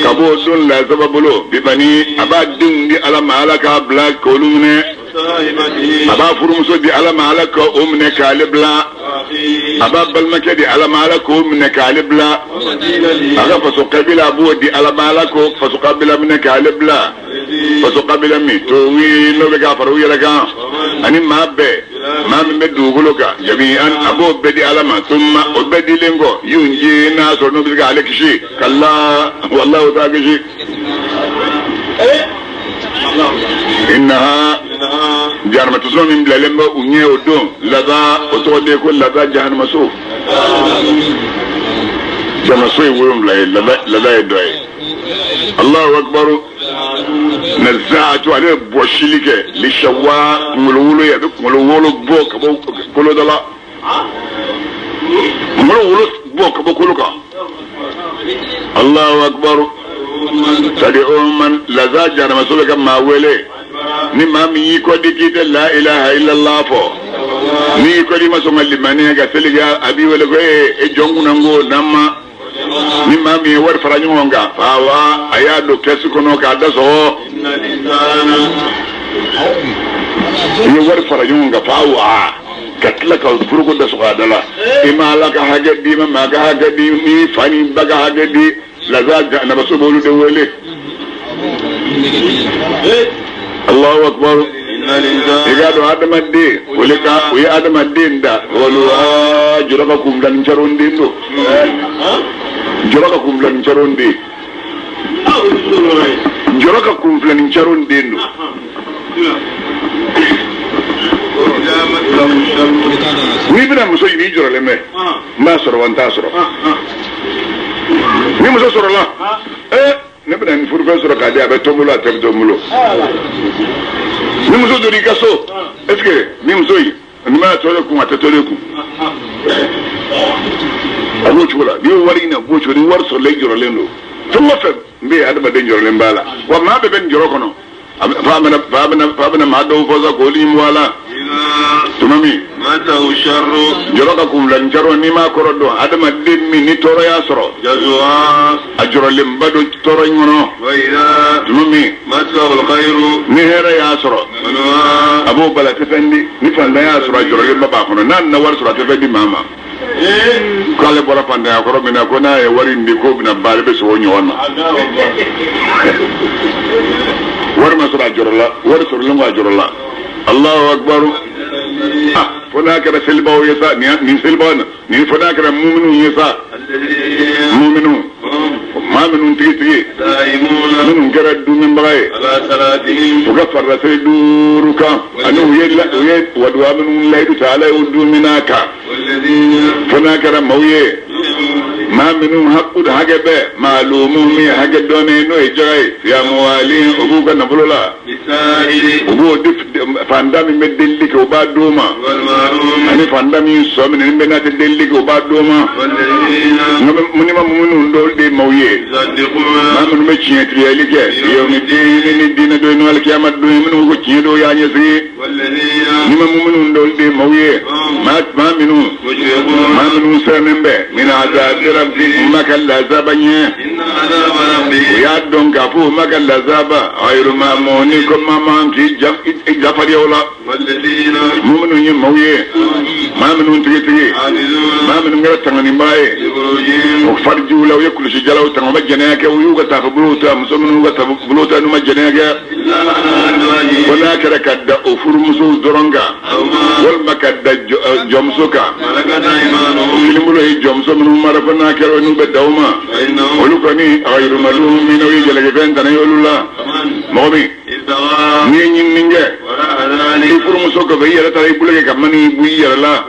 كابو دون لا سبب له ببني اباد دون دي على مالك بلاك كولونه aba furumuso di ala ma ala ko umne kalibla aba balmake di ala ma ala ko umne kalibla aga faso kabila bu di ala ma ala ko faso kabila mine kalibla faso kabila mi to wi no be ga faru yela ga ani mabbe mamme duguluka jami'an abo be di ala ma thumma ubedi lengo yunji na so no be ga alekshi kalla wallahu ta'ala shi إنها جهنم تسلم من بلالين بأونيه ودون لذا أتودي يقول لذا جهنم سوف جهنم سوف يقولون لذا يدعي الله أكبر نزاعته عليه بوشيلك للشواء ملولو يدك ملولو بوك كلو دلا ملولو بوك بكلوك الله أكبر تدعو من لذا جهنم سوف كما ولي ni mami ko dikite la ilaha illa allah fo ni ko di maso malimani ga seliga abi wala ko e jonguna ngo namma ni mami war faranyo nga fawa aya do kesu kono ka da so ni war faranyo nga fawa katla ka furugo da so adala imala ka hagadi ma ga hagadi ni fani baga hagadi la za na baso bolu de wele الله أكبر إذا آدم الدين ولك ويا آدم الدين دا ولوا جركم لن ترون دين دو جركم لن ترون دين جركم لن ترون دين دو نبنا مسوي بيجر لما ما سر وانت سر نمسو سر الله نبنا نفرفسر كذا أبتملو أتبتملو نمسو دوري كسو إسكي نمسوي نما تولكم أتتولكم أبوشولا بيو ورينا أبوشولا ورسو ليجر لينو ثم فهم بي هذا بدين جر لينبالا وما بين جركنو فابنا ما دو فوزا كولي موالا تمامي ماته الشر جركم لن جرو نما كردو هذا ما دين مني تورا ياسرو جزوا أجر لمبادو تورا ينو وإذا تمامي ماته الخير نهر ياسرو أبو بلا تفندي نفن لا ياسرو أجر لمبابا نان نوار سرا تفندي ماما kale bora pande akoro mina kona e wari ndiko bina balbe so nyona war masura jorla war surlunga jorla Allahu akbar fona kara silba o yesa ni silba ni fona kara mu'minu yesa mu'minu mu'minu tigi minun kara dumin baye ugaffar rasiduruka anu yella wadwa minun laydu ta'ala uduminaka fona kara mawye ما منهم حقود حاجة معلومهم حاجة دوني نو إجراي في أموالهم أبوك نبلولا أبو دف فاندامي مدلك وبعد دوما أنا فاندامي سومن نبنا تدلك وبعد دوما مني ما منهم دول دي مويه ما منهم مشين تريالك يوم الدين دوين والكيامة دوين منهم كشين دو يعني سي نما منهم دول دي مويه ما منهم سرنم من عذاب ربي مكلا زبنيه يا دون كفو مكلا زبا غير مامونكم مامان في جفر يولا مؤمنون يمويه ما منون تيجي ما منون غير تغني باي وفرجوا لو يكل شجلو تغم جناك ويوغا تفبلوتا مسمن ويوغا تفبلوتا نما جناك ولا كركد افرمسو درونغا والمكد جمسوكا كلملو جمسو من مرفنا كرو نوبة دوما ولكني غير ملوم من ويجلك فانتنا يقولوا مومي نين نينجا يفرمسوك بيئة ترى يقولك كماني بيئة لا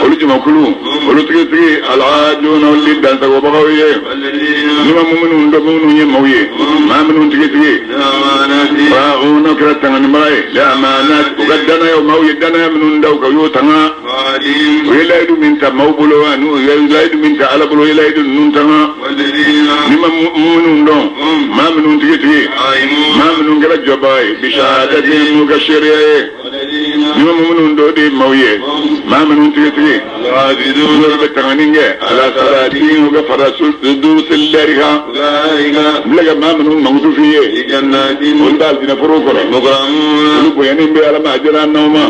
ولكن مكلو ولكن العادون واللي دانسا وبغوية نما مؤمنون دمونون يمويه ما منون تكتي راغون كرتنا نمراي لا أمانات وقدنا يوم مويه دنا منون دوك يوتنا ويلايد من تموبلو أنو يلايد من تعلبلو يلايد نونتنا نما مؤمنون دون ما منون تكتي ما منون كرت جباي بشهادة مكشرية nima mumunun do de mawye ma munun tigi العابدون betaninge ala salatin ga farasul durusil lariha blaga ma munun mawdu fiye في جنات on dal dina foro ko مكرمون ko yanin be ala ma ajran nawma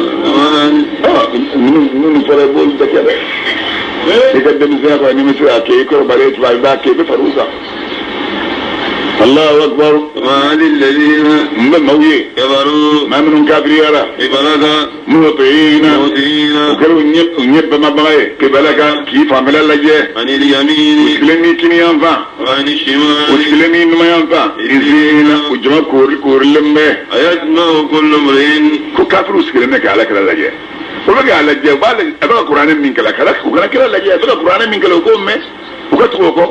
nun fara bol da kebe diga dem zia ko ni misra ke ko bare twa ba ke be farusa الله أكبر ما للذين من مويه كفروا ما منهم كافرين قبلك مطيعين مهطعين وكانوا نيب ما بغاي قبلك كيف عمل الله عن اليمين وشكلني كني ينفع وعن الشمال وشكلني ما ينفع إزين وجمع كور لمبه أيسمع كل امرئ كافر وشكلنك على كلا الله وبقى على الجو بالك أبغى القرآن من كلا كلا وكان كلا الله أبغى القرآن من كلا وكم وكتبوكو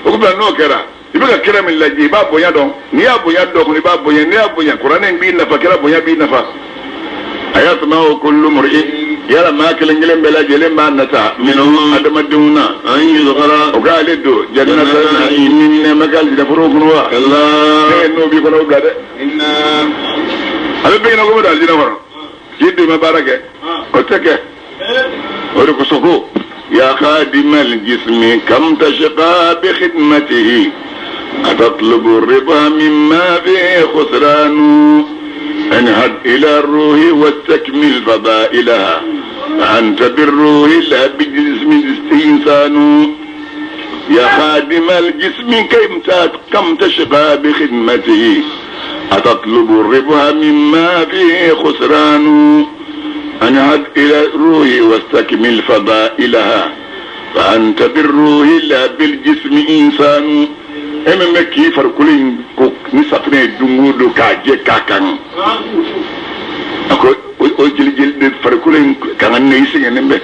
وكبر نو كلا ibuka kira min laji ba bonya don ni ya bonya don ni ba bonya ni ya bonya qur'anin bi nafa kira bonya bi nafa ayatma kullu mur'in yara ma kilen gilen bela jelen ba nata minhum adama duna أن يدخل ogaledo jannata na'imin magal da furu kunwa كلا no bi kono gade إنا ala be na go dal dina waro yiddi ma barake o teke o ko soko يا خادم الجسم كم تشقى بخدمته أتطلب الرضا مما فيه خسران انهد إلى الروح واستكمل فضائلها فأنت بالروح لا بجسم إنسان يا خادم الجسم كم تشقى بخدمته أتطلب الرضا مما فيه خسران انهد إلى الروح واستكمل فضائلها فأنت بالروح لا بالجسم إنسان eme me ki farkulin ko ni sapne dungudo ka je kakan ako o jil de farkulin kan ne yisinge nembe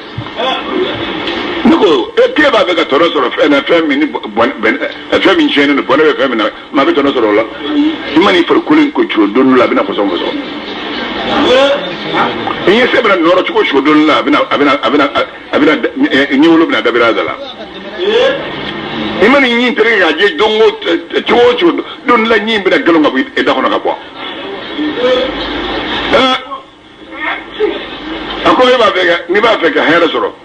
nako e ke ba be ka toro soro fe na fe mi ni bon fe mi chene no bon fe mi na ma be toro soro la imani farkulin ko chodon la bina ko so in se bana noro ko chodon la abina ni wolo bina da bira dala imani yin tere ga je dongo chocho don la nyi bi da galo ngabu e da hono ka bo ako e ba vega ni ba vega hera soro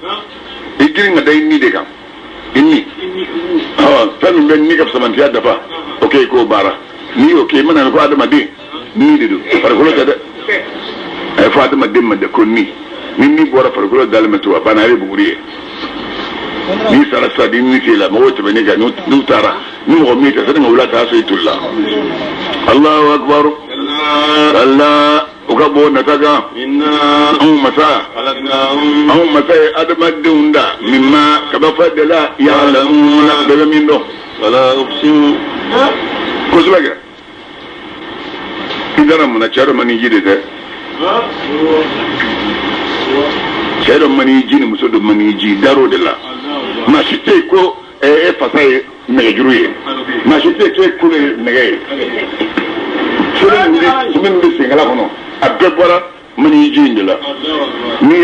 e giri nga dai ni de kam inni fami ben ni ka samanti adda fa okay ko bara ni okay mana ko adama de ni de do par ko da e fa adama de ma de ko ni bora par ko dal ma to bana re buguriye ni sarasa din ni kila mawata bane ga nutara ni mo mi ta sanin wala ta sai tulla Allahu akbar Allah uka bo na taga inna masa khalaqnahum masa adama dunda mimma kaba fadala ya'lamuna daga min do wala uqsimu ko zubaga idan mun na charo mani jide ta charo mani jini muso do mani ji daro de la ma shite ko fasai mejuruye ma shite ke kule nege sumin bi singala kono abbe bora mani jindila ni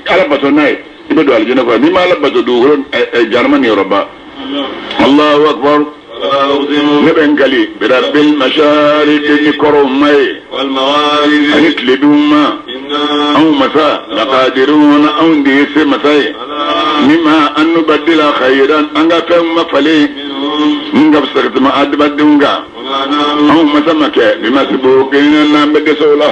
arabato nay ibe do aljana ko ni ma alabato do ron jarman yoruba Allahu akbar نبنجلي برب المشارق نكرمي والمغارب أنكلدوما أو مساء لقادرون أو ديس مساء مما أن نبدل خيرا أنك فهم فلي نجب سرت ما أدبدونغا أو مسمك بما سبوكين نام بدسولا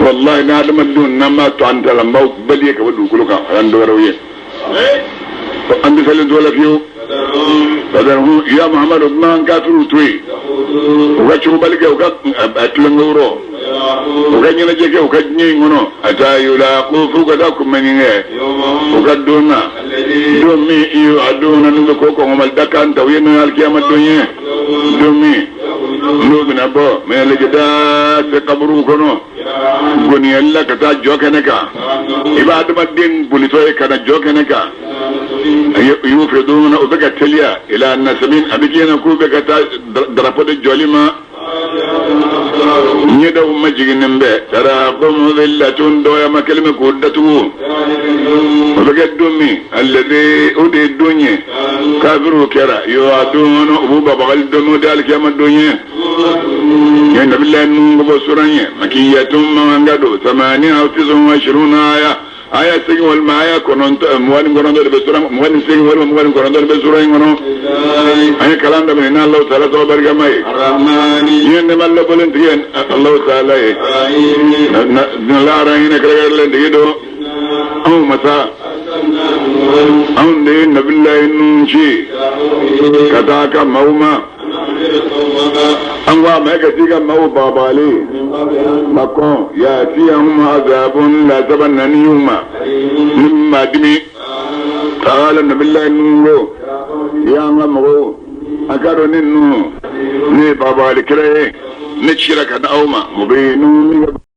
والله نادم الدون نما تعنت لمبوك بليك ودوكلوكا عندورويه عندي سلسل ولا فيو فدرهم يا محمد ابن كافر توي وكشو بالك وكاتلنغورو وكانينا جيكي وكانينا ngono ata yulaqu fukadakum maninge wakaduna domi iyo aduna nuko ko ngomal dakan tawina alkiyama donye domi nubina bo mele jeda se qabru kono goni alla kata jokeneka ibadu madin bulitoy kana jokeneka يوفدون وبقى تليا الى النسمين ابينا كو بقى درapode jolima نيدو مجين نمبه تراكم ذلة دويا ما كلمة كودته وبقى الدمي الذي أودي الدنيا كافروا كرا يوعدون أبو بابا الدمو دالك يا الدنيا نبي الله نونغ بسورانية مكية مانغادو 28 آية سيغ والمايا كونونت موالين كونونت بسوران موالين سيغ والموالين كونونت بسوران كونو آية كلام ده من الله تعالى توبر كماي الرحمن ينما الله بولن تيان الله تعالى نلا راينا كرغر لين ديدو او مسا او دي نبي الله نونشي كتاكا موما أنواع ما كتير ما هو بابالي مكون يأتيهم عذاب لا تبنني يوما مما دمي قال النبي الله إنه يا مغو أكادوا ننو ني بابالي كره نشرك أوما مبينون